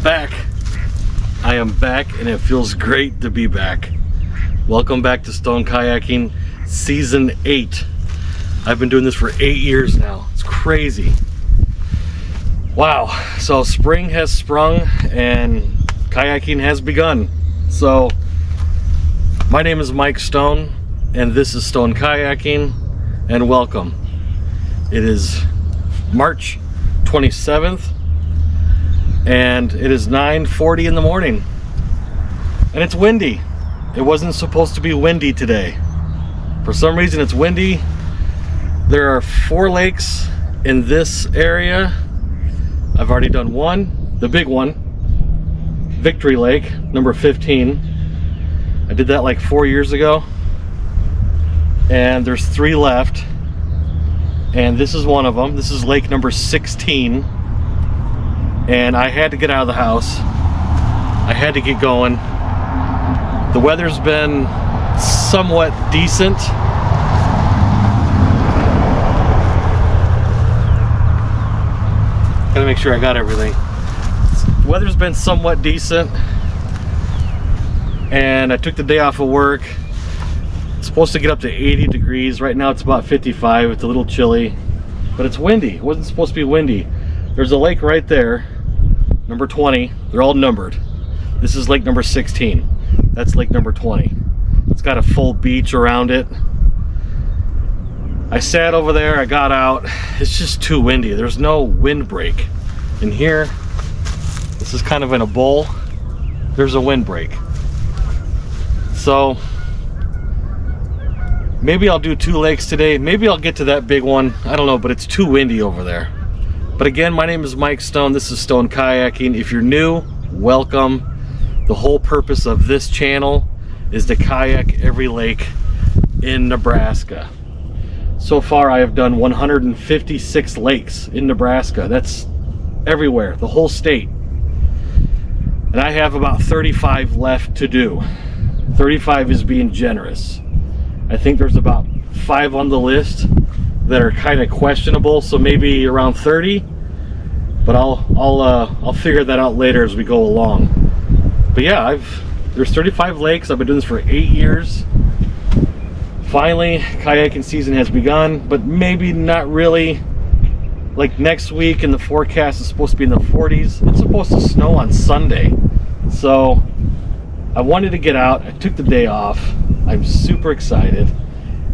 I'm back. I am back and it feels great to be back. Welcome back to Stone Kayaking Season 8. I've been doing this for 8 years now. It's crazy. Wow, so spring has sprung and kayaking has begun. So my name is Mike Stone and this is Stone Kayaking, and welcome. It is March 27th and it is 9:40 in the morning and it's windy. It wasn't supposed to be windy today. For some reason it's windy. There are 4 lakes in this area. I've already done one, the big one, Victory Lake, number 15. I did that like 4 years ago. And there's 3 left. And this is one of them. This is lake number 16. And I had to get out of the house. I had to get going. The weather's been somewhat decent. Gotta make sure I got everything. The weather's been somewhat decent. And I took the day off of work. It's supposed to get up to 80 degrees. Right now it's about 55. It's a little chilly. But it's windy. It wasn't supposed to be windy. There's a lake right there, number 20. They're all numbered. This is lake number 16. That's lake number 20. It's got a full beach around it. I sat over there, I got out. It's just too windy. There's no windbreak. In here, this is kind of in a bowl. There's a windbreak. So maybe I'll do 2 lakes today. Maybe I'll get to that big one. I don't know, but it's too windy over there. But again, my name is Mike Stone. This is Stone Kayaking. If you're new, welcome. The whole purpose of this channel is to kayak every lake in Nebraska. So far, I have done 156 lakes in Nebraska. That's everywhere, the whole state. And I have about 35 left to do. 35 is being generous. I think there's about 5 on the list that are kind of questionable, so maybe around 30. But I'll figure that out later as we go along. But yeah, there's 35 lakes. I've been doing this for 8 years. Finally, kayaking season has begun, but maybe not really. Like next week, in the forecast is supposed to be in the 40s. It's supposed to snow on Sunday. So I wanted to get out. I took the day off. I'm super excited.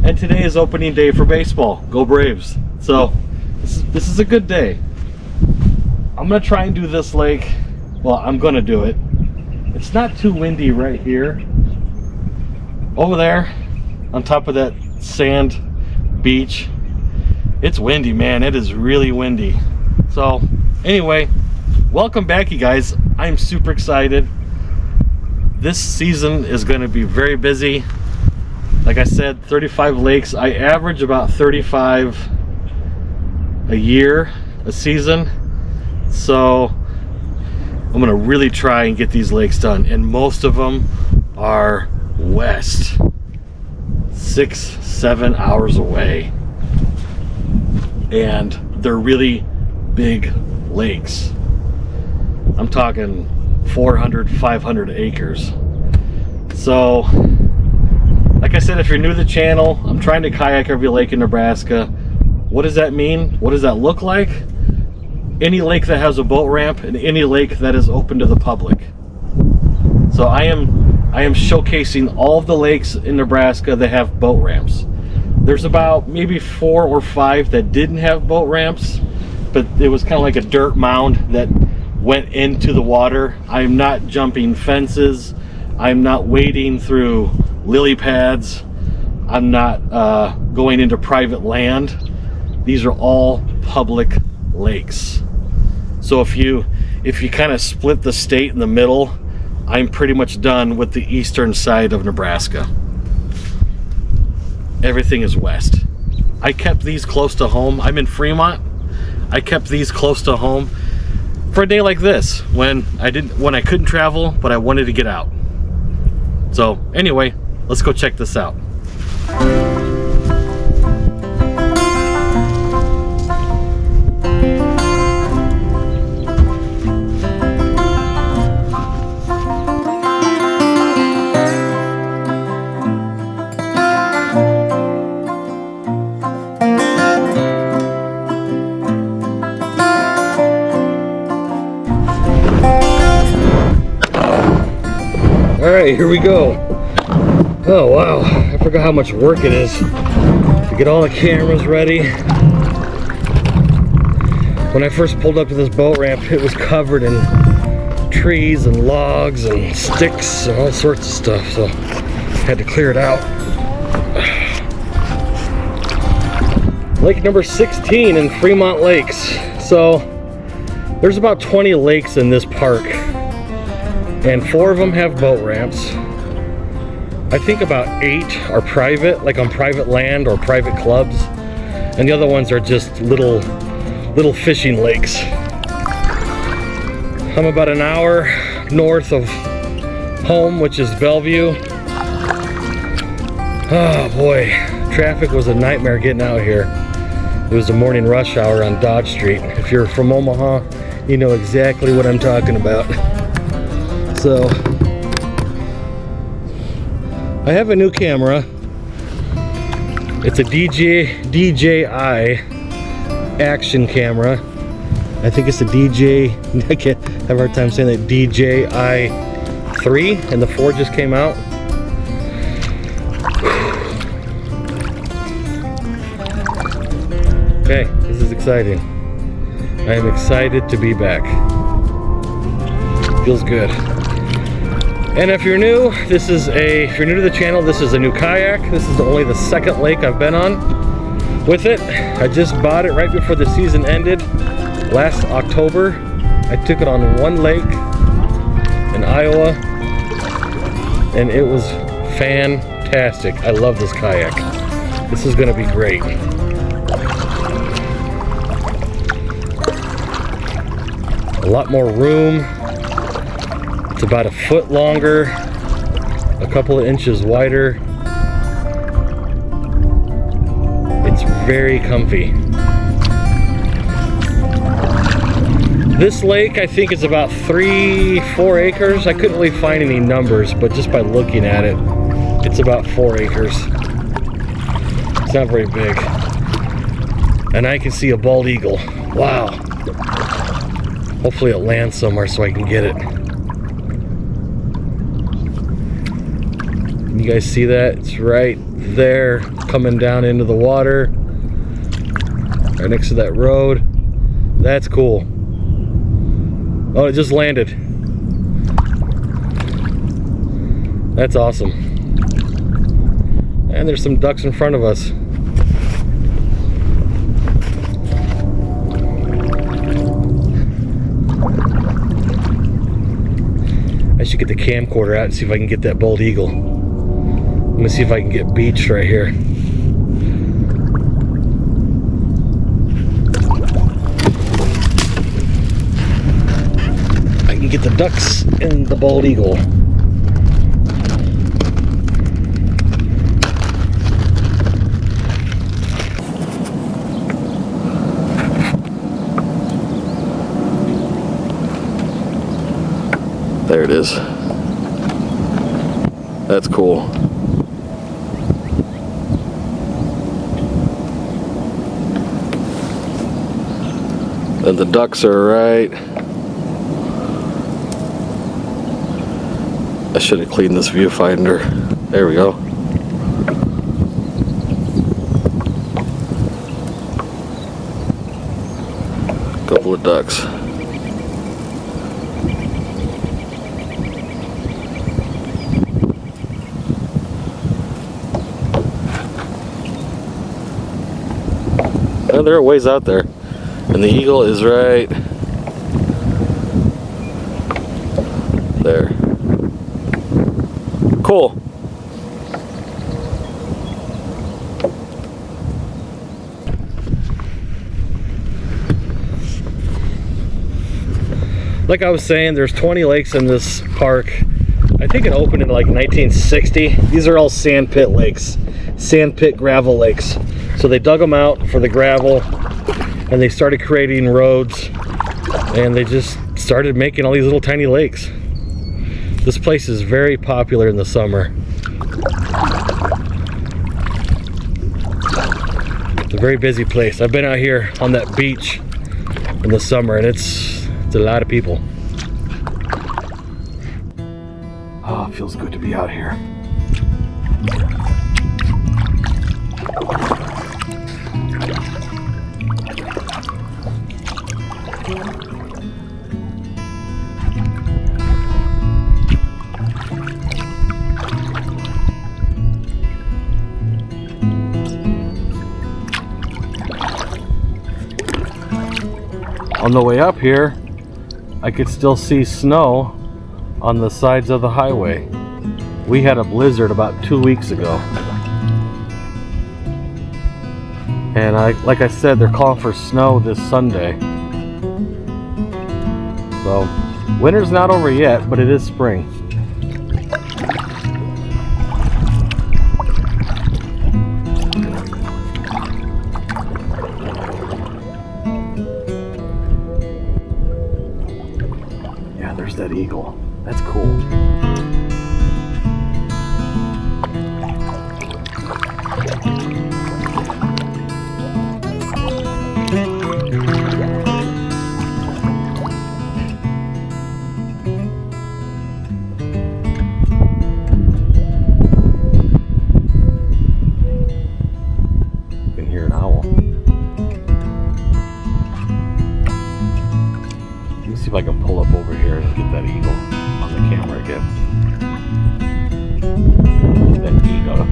And today is opening day for baseball. Go Braves. So this is a good day. I'm gonna try and do this lake. Well, I'm gonna do it. It's not too windy right here. Over there, on top of that sand beach, it's windy, man. It is really windy. So anyway, welcome back, you guys. I'm super excited. This season is going to be very busy. Like I said, 35 lakes. I average about 35 a year, a season. So I'm going to really try and get these lakes done. And most of them are west. 6-7 hours away, and they're really big lakes. I'm talking 400-500 acres. So like I said, if you're new to the channel, I'm trying to kayak every lake in Nebraska. What does that mean? What does that look like? Any lake that has a boat ramp and any lake that is open to the public. So I am showcasing all of the lakes in Nebraska that have boat ramps. There's about maybe 4 or 5 that didn't have boat ramps, but it was kind of like a dirt mound that went into the water. I'm not jumping fences. I'm not wading through lily pads. I'm not going into private land. These are all public lakes. So if you kind of split the state in the middle, I'm pretty much done with the eastern side of Nebraska. Everything is west. I kept these close to home. I'm in Fremont. I kept these close to home for a day like this when I couldn't travel, but I wanted to get out. So anyway, let's go check this out. right, here we go. Oh wow, I forgot how much work it is to get all the cameras ready. When I first pulled up to this boat ramp, it was covered in trees and logs and sticks and all sorts of stuff, so I had to clear it out. Lake number 16 in Fremont Lakes. So there's about 20 lakes in this park, and 4 of them have boat ramps. I think about 8 are private, like on private land or private clubs, and the other ones are just little fishing lakes. I'm about an hour north of home, which is Bellevue. Oh boy, traffic was a nightmare getting out here. It was the morning rush hour on Dodge Street. If you're from Omaha, you know exactly what I'm talking about. So, I have a new camera. It's a DJI action camera. I think it's the I can't have a hard time saying that, DJI 3, and the 4 just came out. Okay, this is exciting. I am excited to be back. Feels good. And if you're new, if you're new to the channel, this is a new kayak. This is only the 2nd lake I've been on with it. I just bought it right before the season ended last October. I took it on one lake in Iowa, and it was fantastic. I love this kayak. This is gonna be great. A lot more room. It's about a foot longer, a couple of inches wider. It's very comfy. This lake, I think, is about 3-4 acres. I couldn't really find any numbers, but just by looking at it, it's about 4 acres. It's not very big. And I can see a bald eagle. Wow. Hopefully it lands somewhere so I can get it. Can you guys see that? It's right there, coming down into the water, right next to that road. That's cool. Oh, it just landed. That's awesome. And there's some ducks in front of us. I should get the camcorder out and see if I can get that bald eagle. I'm gonna see if I can get beached right here. I can get the ducks and the bald eagle. There it is. That's cool. And the ducks are right. I should have cleaned this viewfinder. There we go. Couple of ducks. Oh, they're a ways out there. And the eagle is right there. Cool. Like I was saying, there's 20 lakes in this park. I think it opened in like 1960. These are all sand pit lakes, sand pit gravel lakes. So they dug them out for the gravel, and they started creating roads, and they just started making all these little tiny lakes. This place is very popular in the summer. It's a very busy place. I've been out here on that beach in the summer, and it's a lot of people. Oh, feels good to be out here. On the way up here, I could still see snow on the sides of the highway. We had a blizzard about 2 weeks ago. And like I said, they're calling for snow this Sunday. So, winter's not over yet, but it is spring. Yeah, there's that eagle. That's cool. See if I can pull up over here and get that eagle on the camera again. That eagle.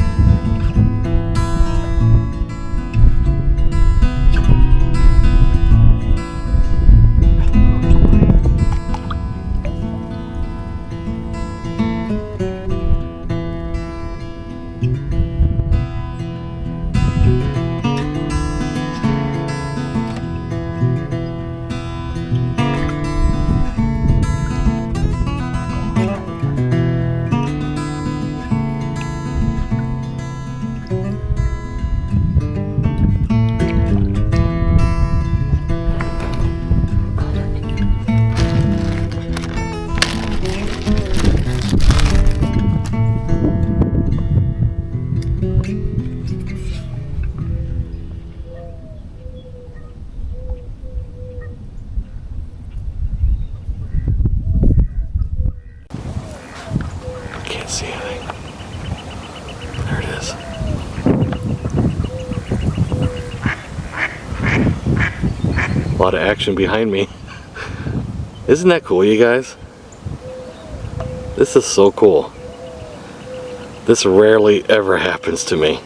See anything. There it is. A lot of action behind me. Isn't that cool, you guys? This is so cool. This rarely ever happens to me.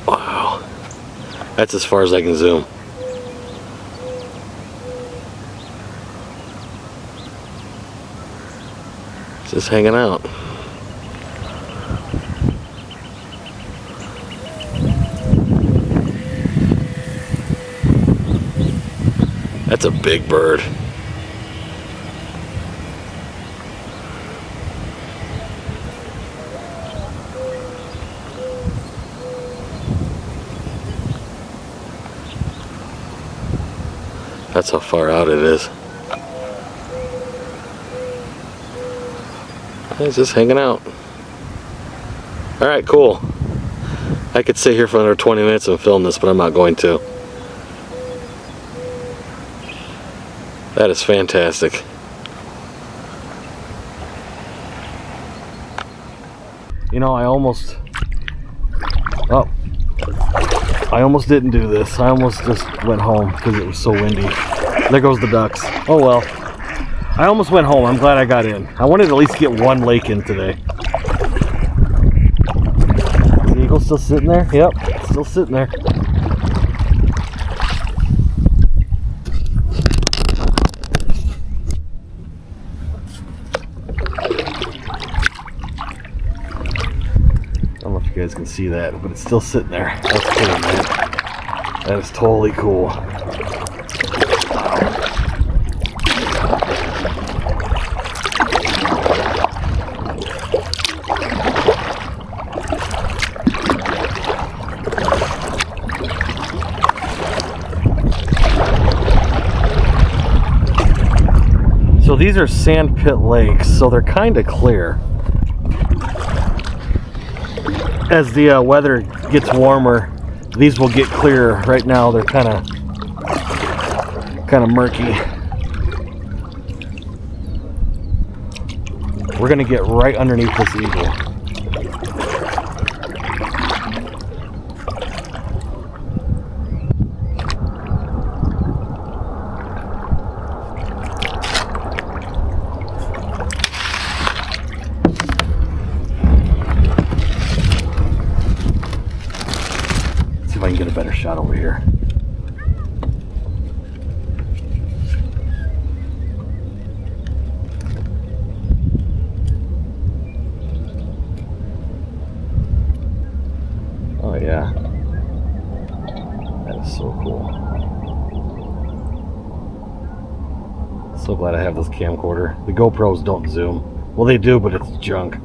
Wow. That's as far as I can zoom. Just hanging out. That's a big bird. That's how far out it is. It's just hanging out. Alright, cool. I could sit here for another 20 minutes and film this, but I'm not going to. That is fantastic. You know, I almost didn't do this. I almost just went home because it was so windy. There goes the ducks. Oh well. I almost went home. I'm glad I got in. I wanted to at least get one lake in today. The eagle's still sitting there? Yep, still sitting there. I don't know if you guys can see that, but it's still sitting there. That's cool, man. That is totally cool. So these are sand pit lakes, so they're kind of clear. As the weather gets warmer, these will get clearer. Right now they're kind of murky. We're gonna get right underneath this eagle. Let's see if I can get a better shot over here. Oh yeah, that is so cool. So glad I have this camcorder. The GoPros don't zoom. Well, they do, but it's junk.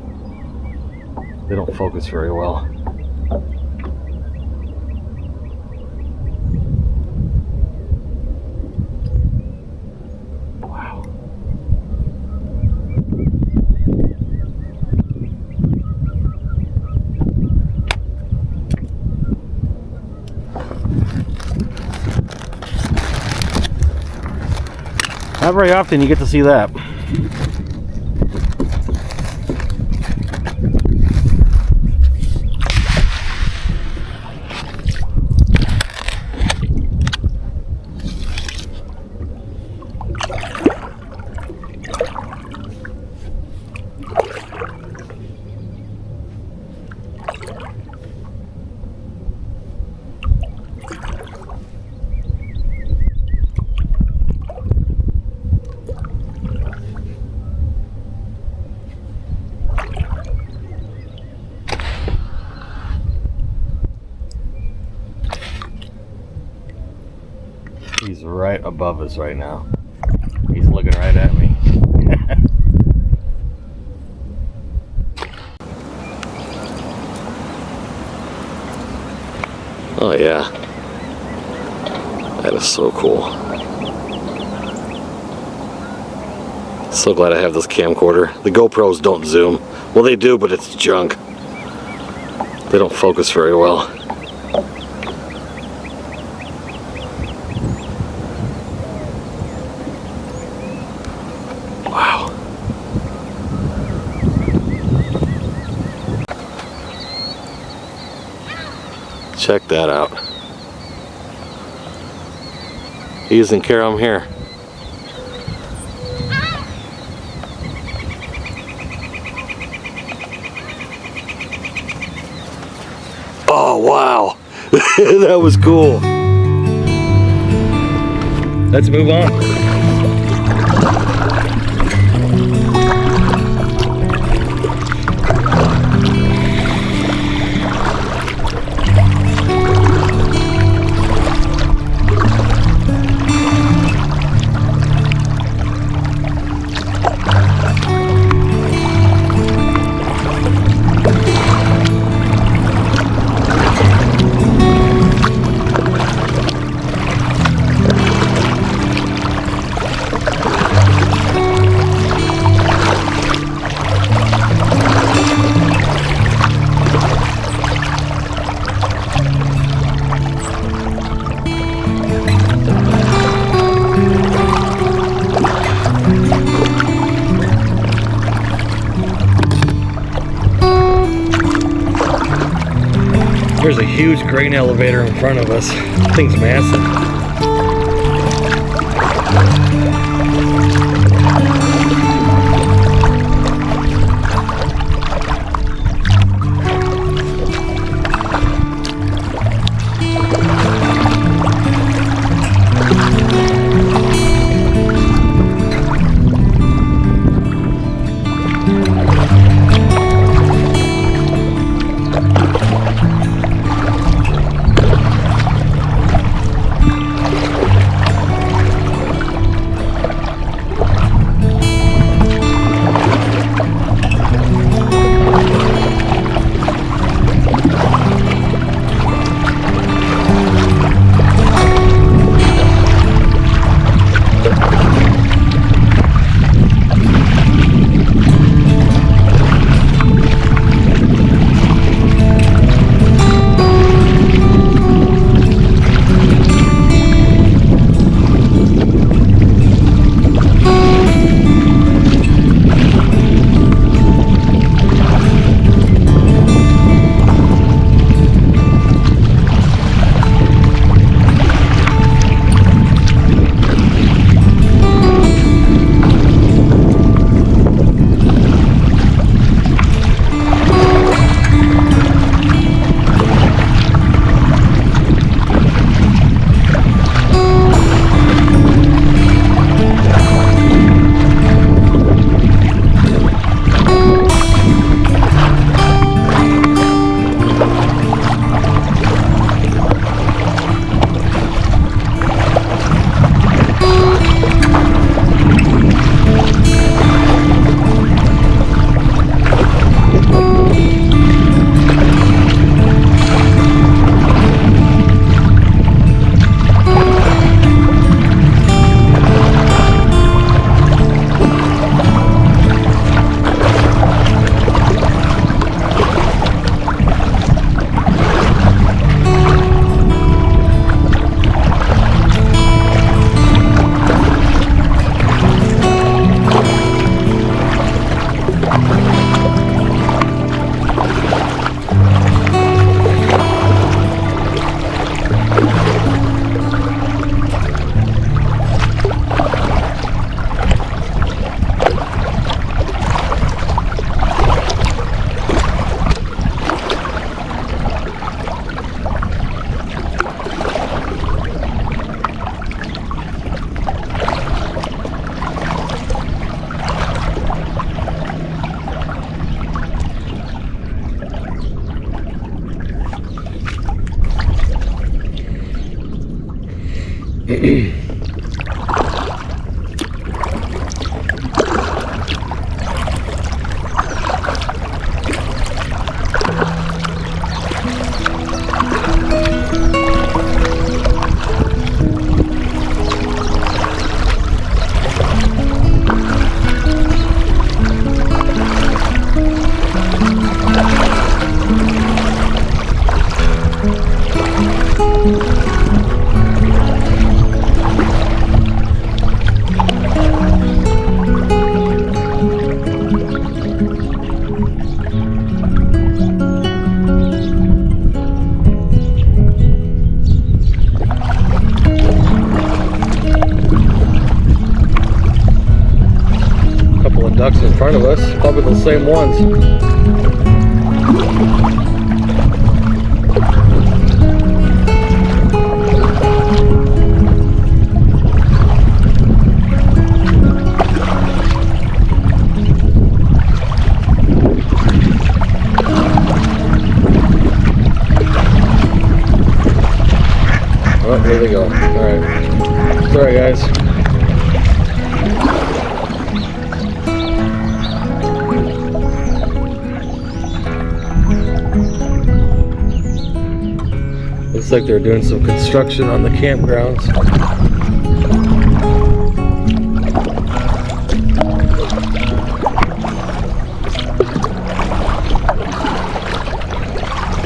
They don't focus very well. Wow. Not very often you get to see that. He's right above us right now. He's looking right at me. Oh yeah. That is so cool. So glad I have this camcorder. The GoPros don't zoom. Well, they do, but it's junk. They don't focus very well. Wow. Check that out. He doesn't care I'm here. Oh wow. That was cool. Let's move on. There's a huge grain elevator in front of us. This thing's massive. Ducks in front of us, probably the same ones. Oh, there they go. Alright. Sorry guys. Looks like they're doing some construction on the campgrounds.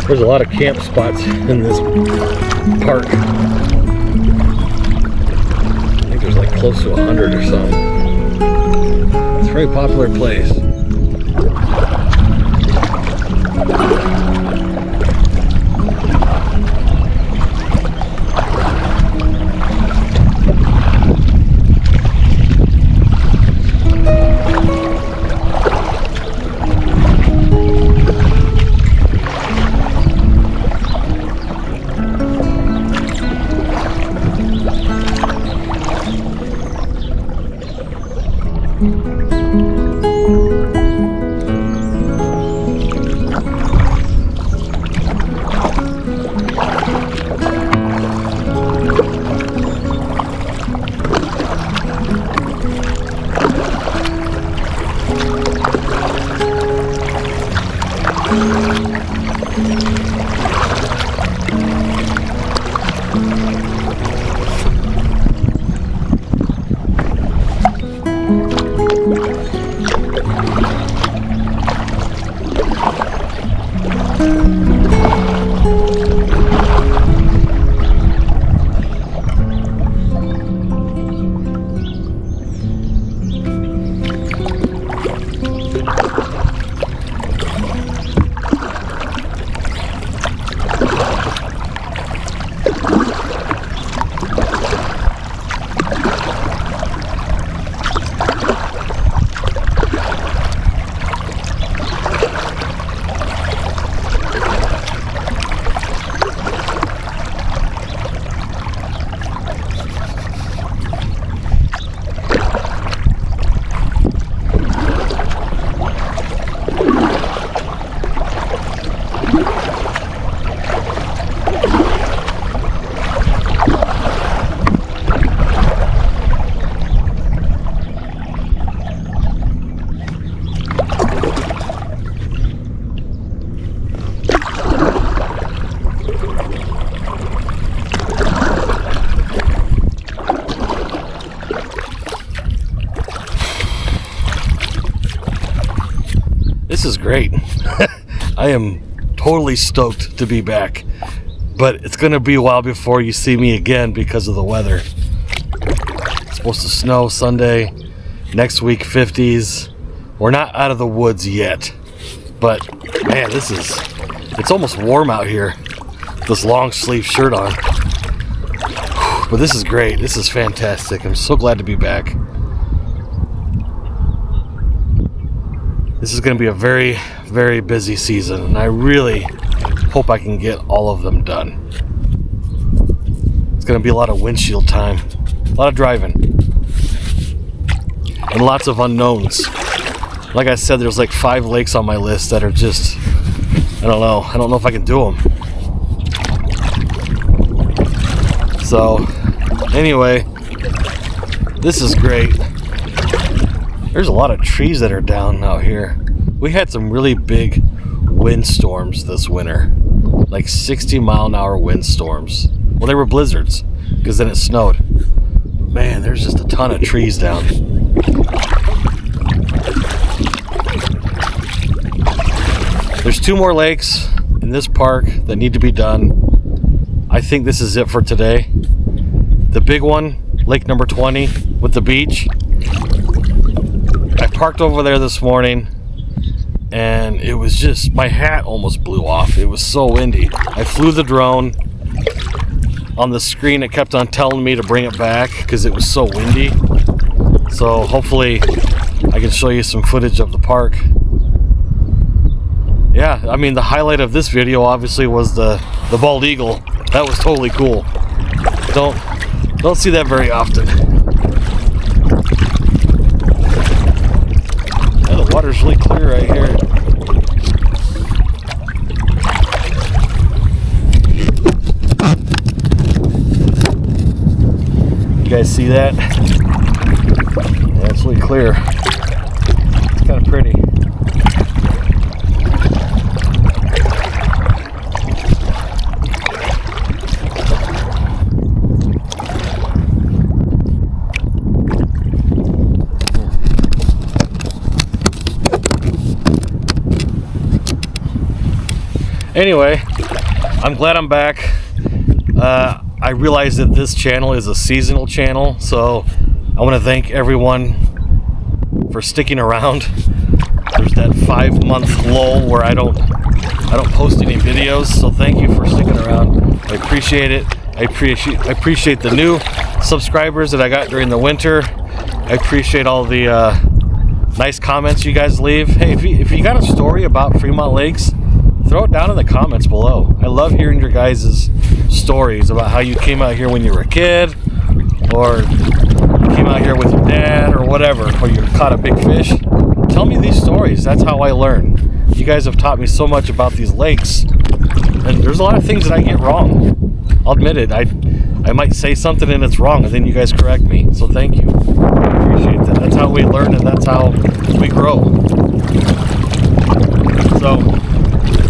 There's a lot of camp spots in this park. I think there's like close to 100 or something. It's a very popular place. This is great. I am totally stoked to be back, but it's gonna be a while before you see me again because of the weather. It's supposed to snow Sunday, next week 50s. We're not out of the woods yet, but man, it's almost warm out here. This long sleeve shirt on. But this is great. This is fantastic. I'm so glad to be back. This is going to be a very, very busy season, and I really hope I can get all of them done. It's going to be a lot of windshield time, a lot of driving, and lots of unknowns. Like I said, there's like 5 lakes on my list that are just, I don't know if I can do them. So Anyway, this is great. There's a lot of trees that are down out here. We had some really big windstorms this winter, like 60-mile-an-hour windstorms. Well, they were blizzards because then it snowed. Man, there's just a ton of trees down. There's 2 more lakes in this park that need to be done. I think this is it for today. The big one, lake number 20 with the beach. I parked over there this morning and it was just, my hat almost blew off. It was so windy. I flew the drone. On the screen it kept on telling me to bring it back because it was so windy. So hopefully I can show you some footage of the park. Yeah, I mean, the highlight of this video obviously was the bald eagle. That was totally cool. Don't see that very often. Yeah, the water's really clear right here. You guys see that? Yeah, it's really clear. It's kind of pretty. Anyway, I'm glad I'm back. I realize that this channel is a seasonal channel, so I want to thank everyone for sticking around. There's that 5-month lull where I don't post any videos, so thank you for sticking around. I appreciate it. I appreciate the new subscribers that I got during the winter. I appreciate all the nice comments you guys leave. Hey, if you got a story about Fremont Lakes, throw it down in the comments below. I love hearing your guys' stories about how you came out here when you were a kid, or you came out here with your dad, or whatever, or you caught a big fish. Tell me these stories. That's how I learn. You guys have taught me so much about these lakes, and there's a lot of things that I get wrong. I'll admit it. I might say something and it's wrong, and then you guys correct me. So thank you. I appreciate that. That's how we learn, and that's how we grow. So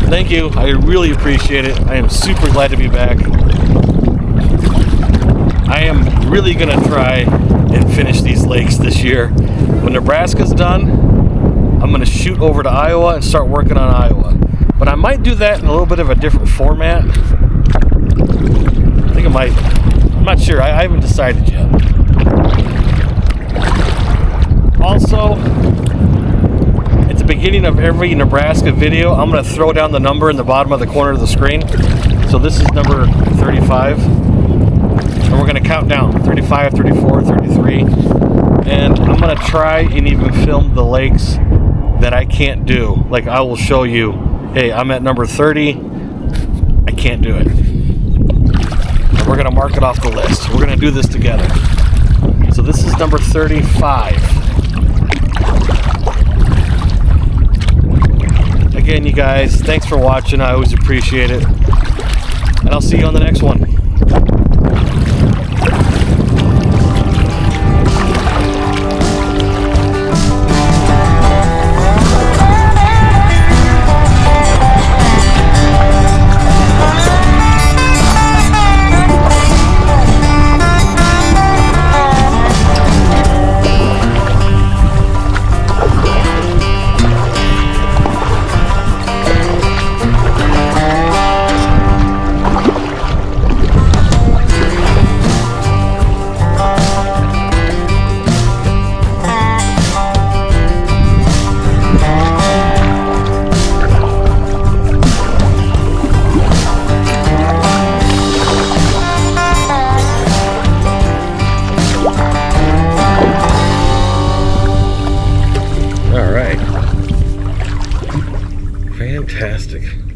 thank you. I really appreciate it. I am super glad to be back. I am really going to try and finish these lakes this year. When Nebraska's done, I'm going to shoot over to Iowa and start working on Iowa. But I might do that in a little bit of a different format. I think I might. I'm not sure. I haven't decided yet. Also, at the beginning of every Nebraska video, I'm going to throw down the number in the bottom of the corner of the screen. So this is number 35. And we're going to count down 35, 34, 33. And I'm going to try and even film the lakes that I can't do. Like, I will show you, hey, I'm at number 30. I can't do it. And we're going to mark it off the list. We're going to do this together. So this is number 35. Again, you guys, thanks for watching. I always appreciate it. And I'll see you on the next one. Fantastic.